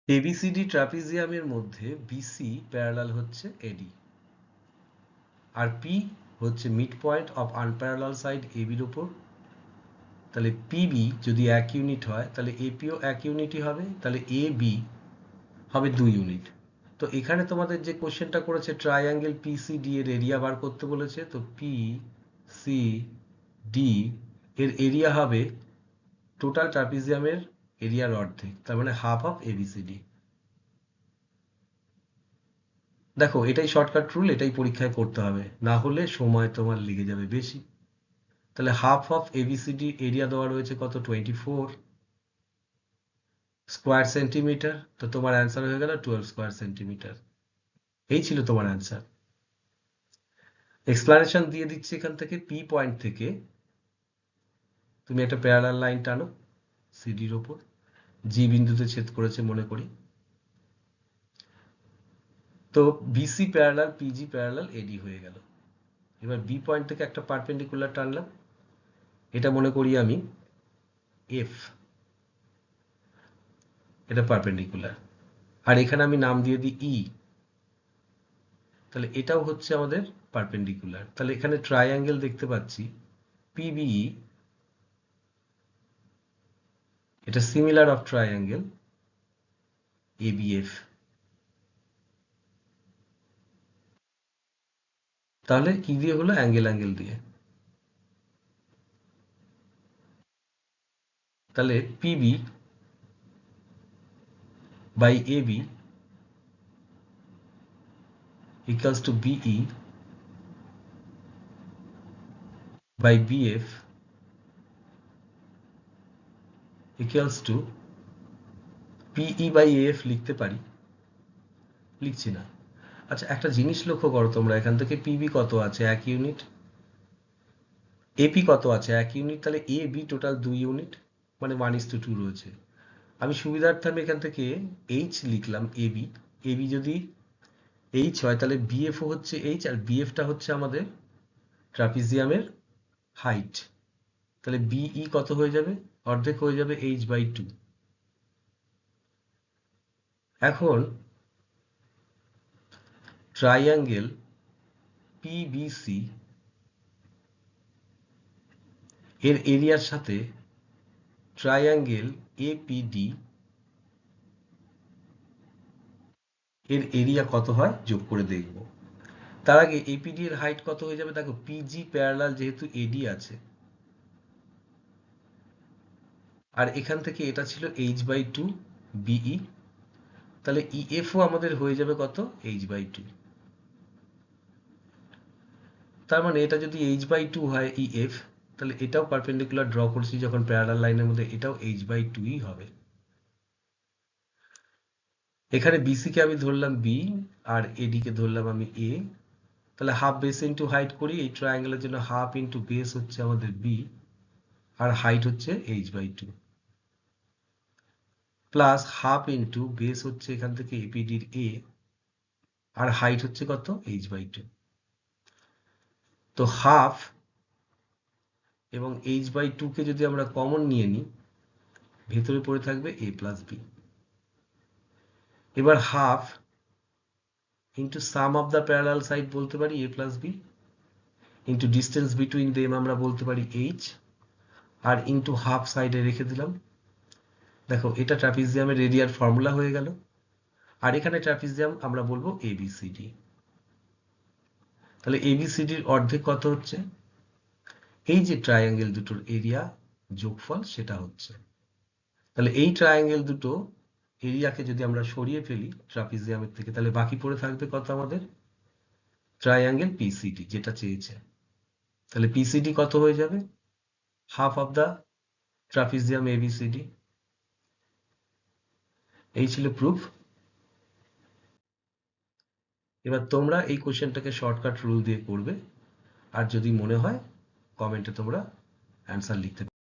ABCD ট্রাপিজিয়ামের মধ্যে BC parallel হচ্ছে AD, আর পি হচ্ছে mid point of unparallel side এবির উপর। তাহলে পিবি যদি 1 ইউনিট হয় তাহলে এপিও 1 ইউনিটই হবে, তাহলে এ বি হবে 2 ইউনিট। তো এখানে তোমাদের যে কোশ্চেনটা করেছে ট্রায়াঙ্গেল পিসিডি এর এরিয়া বার করতে বলেছে, তো পি সি ডি এর এরিয়া হবে টোটাল ট্রাপিজিয়ামের এরিয়ার অর্ধেক, তার মানে হাফ অফ এবিসিডি। দেখো এটাই শর্টকাট রুল, এটাই পরীক্ষায় করতে হবে, না হলে সময় তোমার লেগে যাবে বেশি। তাহলে হাফ অফ এবিসিডি এরিয়া দেওয়া রয়েছে কত, 24 স্কোয়ার সেন্টিমিটার। তো তোমার অ্যান্সার হয়ে গেল 12 স্কোয়ার সেন্টিমিটার। এই ছিল তোমার অ্যান্সার। এক্সপ্লানেশন দিয়ে দিচ্ছি এখান থেকে। পি পয়েন্ট থেকে তুমি একটা প্যারালাল লাইন টানো সিডির ওপর, জি বিন্দুতে ছেদ করেছে মনে করি। তো বিসি প্যারালাল পিজি প্যারালাল এডি হয়ে গেল। এবার বি পয়েন্ট থেকে একটা পারপেন্ডিকুলার টানলাম, এটা মনে করি আমি এফ, এটা পারপেন্ডিকুলার। আর এখানে আমি নাম দিয়ে দিই ই, তাহলে এটাও হচ্ছে আমাদের পারপেন্ডিকুলার। তাহলে এখানে ট্রায়াঙ্গেল দেখতে পাচ্ছি পিবিই, এটা সিমিলার অফ ট্রায়াঙ্গেল এবিএফ। তাহলে কি দিয়ে হলো, অ্যাঙ্গেল অ্যাঙ্গেল দিয়ে। তাহলে PB by AB equals to BE by BF equals to PE by AF লিখতে পারি, লিখছি না। আচ্ছা একটা জিনিস লক্ষ্য করো তোমরা, এখান থেকে পিবি কত আছে 1 ইউনিট, এপি কত আছে 1 ইউনিট, তাহলে এ বি টোটাল 2 ইউনিট, মানে 1:2 রয়েছে। আমি সুবিধার্থে আমি এখান থেকে এইচ লিখলাম এবি। এবি যদি এইচ হয় তাহলে বিএফও হচ্ছে এইচ, আর বিএফটা হচ্ছে আমাদের ট্রাপিজিয়ামের হাইট। তাহলে বিই কত হয়ে যাবে, অর্ধেক হয়ে যাবে h/2। এখন ট্রায়াঙ্গেল পিবিসি এর এরিয়ার সাথে ট্রায়াঙ্গেল এপিডি এর এরিয়া কত হয় যোগ করে দেখব। তার আগে এপিডি এর হাইট কত হয়ে যাবে, দেখো পিজি প্যারালাল যেহেতু এডি আছে, আর এখান থেকে এটা ছিল h/2 বিই, তাহলে ইএফও আমাদের হয়ে যাবে কত, h/2। তার মানে এটা যদি h/2 হয় ইএফ, তাহলে এটাও পারপেন্ডিকুলার ড্র করছি যখন প্যারালাল লাইনের মধ্যে, এটাও h/2ই হবে। এখানে বিসি কে আমি ধরলাম বি, আর এডি কে ধরলাম আমি এ। তাহলে হাফ বেস ইন্টু হাইট করি, এই ট্রায়াঙ্গেলের জন্য হাফ ইন্টু বেস হচ্ছে আমাদের বি, আর হাইট হচ্ছে h/2, plus half into base হচ্ছে এখান থেকে এপিডির এ, আর হাইট হচ্ছে কত, h/2। তো হাফ এবং h/2 কে যদি আমরা কমন নিয়ে নিই, ভেতরে পড়ে থাকবে a প্লাস বি। এবার half into sum of the parallel side বলতে পারি a plus B, into distance between them আমরা বলতে পারি h, আর ইন্টু হাফ সাইডে রেখে দিলাম। দেখো এটা ট্রাপিজিয়ামের এরিয়ার ফর্মুলা হয়ে গেল। আর এখানে ট্রাপিজিয়াম আমরা বলবো এবিসিডি। তাহলে এবিসিডির অর্ধেক কত হচ্ছে, এই যে ট্রায়াঙ্গেল দুটোর এরিয়া যোগফল সেটা হচ্ছে। তাহলে এই ট্রায়াঙ্গেল দুটো এরিয়াকে যদি আমরা সরিয়ে ফেলি ট্রাপিজিয়ামের থেকে, তাহলে বাকি পড়ে থাকবে কত আমাদের, ট্রায়াঙ্গেল পিসিডি যেটা চেয়েছে। তাহলে পিসিডি কত হয়ে যাবে, half of the trapezium ABCD. এই ছিল প্রুফ। এবার তোমরা এই কোশ্চেনটাকে শর্টকাট রুল দিয়ে করবে, আর যদি মনে হয় কমেন্টে তোমরা অ্যান্সার লিখতে